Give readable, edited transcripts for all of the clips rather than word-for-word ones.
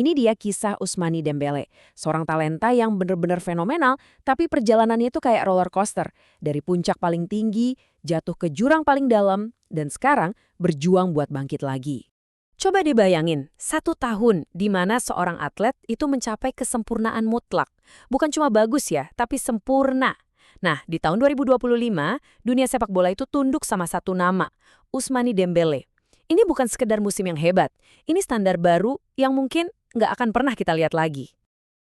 Ini dia kisah Ousmane Dembélé, seorang talenta yang bener-bener fenomenal, tapi perjalanannya itu kayak roller coaster. Dari puncak paling tinggi, jatuh ke jurang paling dalam, dan sekarang berjuang buat bangkit lagi. Coba dibayangin, 1 tahun di mana seorang atlet itu mencapai kesempurnaan mutlak. Bukan cuma bagus ya, tapi sempurna. Nah, di tahun 2025, dunia sepak bola itu tunduk sama satu nama, Ousmane Dembélé. Ini bukan sekedar musim yang hebat, ini standar baru yang mungkin nggak akan pernah kita lihat lagi.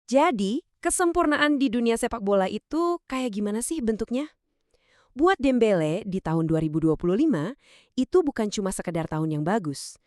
Jadi, kesempurnaan di dunia sepak bola itu kayak gimana sih bentuknya? Buat Dembélé di tahun 2025, itu bukan cuma sekedar tahun yang bagus.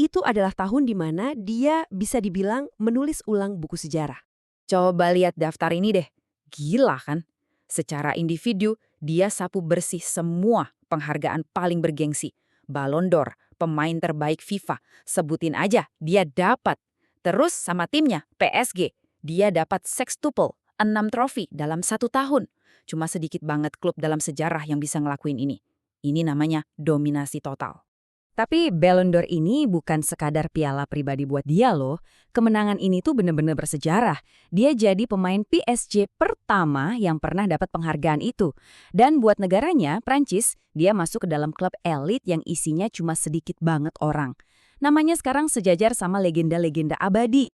Itu adalah tahun di mana dia bisa dibilang menulis ulang buku sejarah. Coba lihat daftar ini deh. Gila kan? Secara individu, dia sapu bersih semua penghargaan paling bergengsi. Ballon d'Or, pemain terbaik FIFA. Sebutin aja, dia dapat. Terus sama timnya, PSG. Dia dapat sextuple, 6 trofi dalam 1 tahun. Cuma sedikit banget klub dalam sejarah yang bisa ngelakuin ini. Ini namanya dominasi total. Tapi Ballon d'Or ini bukan sekadar piala pribadi buat dia loh. Kemenangan ini tuh bener-bener bersejarah. Dia jadi pemain PSG pertama yang pernah dapat penghargaan itu. Dan buat negaranya, Prancis, dia masuk ke dalam klub elit yang isinya cuma sedikit banget orang. Namanya sekarang sejajar sama legenda-legenda abadi.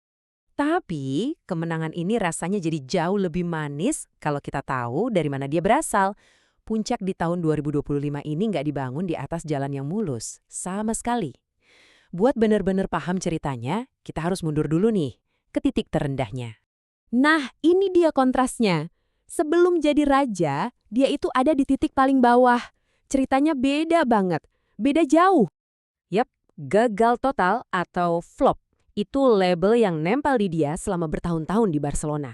Tapi kemenangan ini rasanya jadi jauh lebih manis kalau kita tahu dari mana dia berasal. Puncak di tahun 2025 ini nggak dibangun di atas jalan yang mulus, sama sekali. Buat benar-benar paham ceritanya, kita harus mundur dulu nih, ke titik terendahnya. Nah, ini dia kontrasnya. Sebelum jadi raja, dia itu ada di titik paling bawah. Ceritanya beda banget, beda jauh. Yap, gagal total atau flop. Itu label yang nempel di dia selama bertahun-tahun di Barcelona.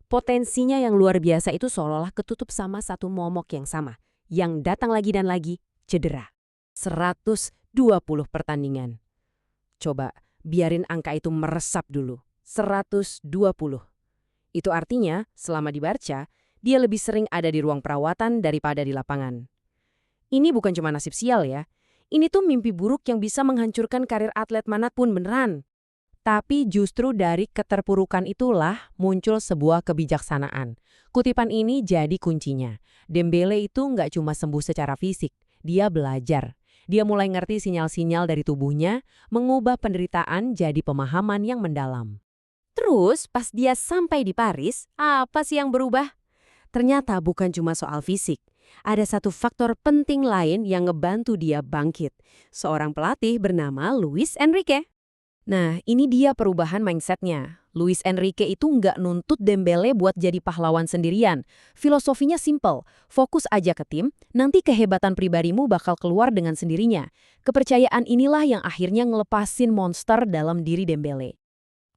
Potensinya yang luar biasa itu seolah-olah ketutup sama satu momok yang sama, yang datang lagi dan lagi, cedera. 120 pertandingan. Coba, biarin angka itu meresap dulu. 120. Itu artinya, selama di Barca, dia lebih sering ada di ruang perawatan daripada di lapangan. Ini bukan cuma nasib sial ya. Ini tuh mimpi buruk yang bisa menghancurkan karir atlet manapun beneran. Tapi justru dari keterpurukan itulah muncul sebuah kebijaksanaan. Kutipan ini jadi kuncinya. Dembélé itu nggak cuma sembuh secara fisik, dia belajar. Dia mulai ngerti sinyal-sinyal dari tubuhnya, mengubah penderitaan jadi pemahaman yang mendalam. Terus pas dia sampai di Paris, apa sih yang berubah? Ternyata bukan cuma soal fisik. Ada satu faktor penting lain yang ngebantu dia bangkit. Seorang pelatih bernama Luis Enrique. Nah, ini dia perubahan mindsetnya. Luis Enrique itu nggak nuntut Dembélé buat jadi pahlawan sendirian. Filosofinya simple, fokus aja ke tim, nanti kehebatan pribadimu bakal keluar dengan sendirinya. Kepercayaan inilah yang akhirnya ngelepasin monster dalam diri Dembélé.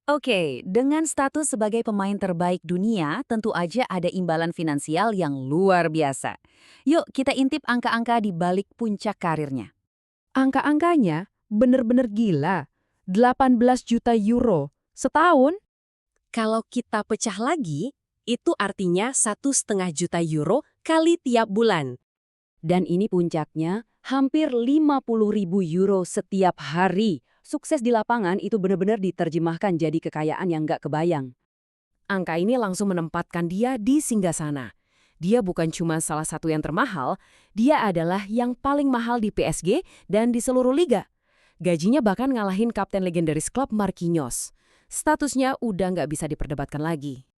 Oke, dengan status sebagai pemain terbaik dunia, tentu aja ada imbalan finansial yang luar biasa. Yuk, kita intip angka-angka di balik puncak karirnya. Angka-angkanya bener-bener gila. 18 juta euro setahun. Kalau kita pecah lagi, itu artinya 1,5 juta euro kali tiap bulan. Dan ini puncaknya, hampir 50.000 euro setiap hari. Sukses di lapangan itu benar-benar diterjemahkan jadi kekayaan yang nggak kebayang. Angka ini langsung menempatkan dia di singgasana. Dia bukan cuma salah satu yang termahal, dia adalah yang paling mahal di PSG dan di seluruh liga. Gajinya bahkan ngalahin kapten legendaris klub Marquinhos. Statusnya udah nggak bisa diperdebatkan lagi.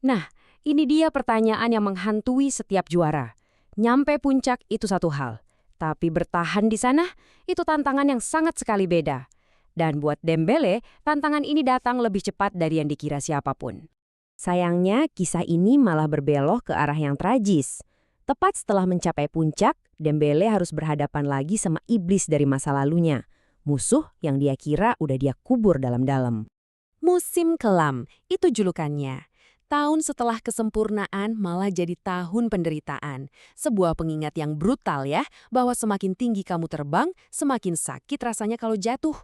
Nah, ini dia pertanyaan yang menghantui setiap juara. Nyampe puncak itu satu hal, tapi bertahan di sana itu tantangan yang sangat sekali beda. Dan buat Dembélé, tantangan ini datang lebih cepat dari yang dikira siapapun. Sayangnya, kisah ini malah berbelok ke arah yang tragis. Tepat setelah mencapai puncak, Dembélé harus berhadapan lagi sama iblis dari masa lalunya. Musuh yang dia kira udah dia kubur dalam-dalam. Musim kelam, itu julukannya. Tahun setelah kesempurnaan malah jadi tahun penderitaan. Sebuah pengingat yang brutal ya, bahwa semakin tinggi kamu terbang, semakin sakit rasanya kalau jatuh.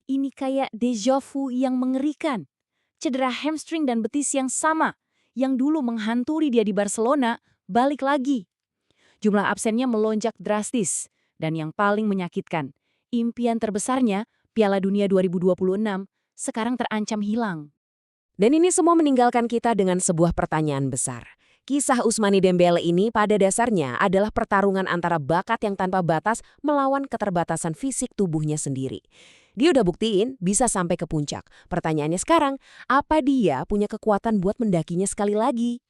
Ini kayak déjà vu yang mengerikan. Cedera hamstring dan betis yang sama, yang dulu menghantui dia di Barcelona, balik lagi. Jumlah absennya melonjak drastis, dan yang paling menyakitkan, impian terbesarnya, Piala Dunia 2026, sekarang terancam hilang. Dan ini semua meninggalkan kita dengan sebuah pertanyaan besar. Kisah Ousmane Dembele ini pada dasarnya adalah pertarungan antara bakat yang tanpa batas melawan keterbatasan fisik tubuhnya sendiri. Dia udah buktiin bisa sampai ke puncak. Pertanyaannya sekarang, apa dia punya kekuatan buat mendakinya sekali lagi?